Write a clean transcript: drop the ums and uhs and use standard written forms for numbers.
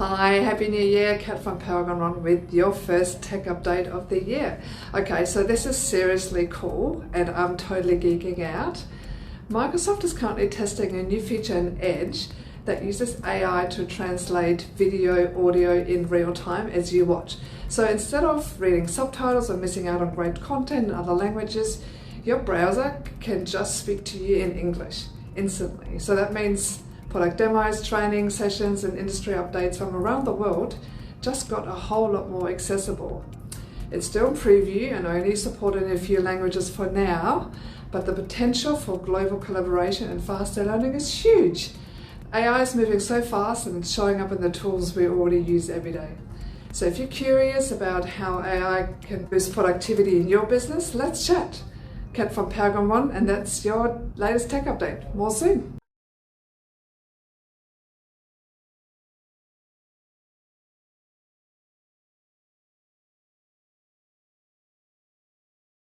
Hi, Happy New Year, Kat from Perigon on with your first tech update of the year. Okay, so this is seriously cool and I'm totally geeking out. Microsoft is currently testing a new feature in Edge that uses AI to translate video, audio in real time as you watch. So instead of reading subtitles or missing out on great content in other languages, your browser can just speak to you in English instantly. So that means product demos, training sessions and industry updates from around the world just got a whole lot more accessible. It's still in preview and only supported in a few languages for now, but the potential for global collaboration and faster learning is huge. AI is moving so fast and it's showing up in the tools we already use every day. So if you're curious about how AI can boost productivity in your business, let's chat. Kat from Perigon 1, and that's your latest tech update. More soon.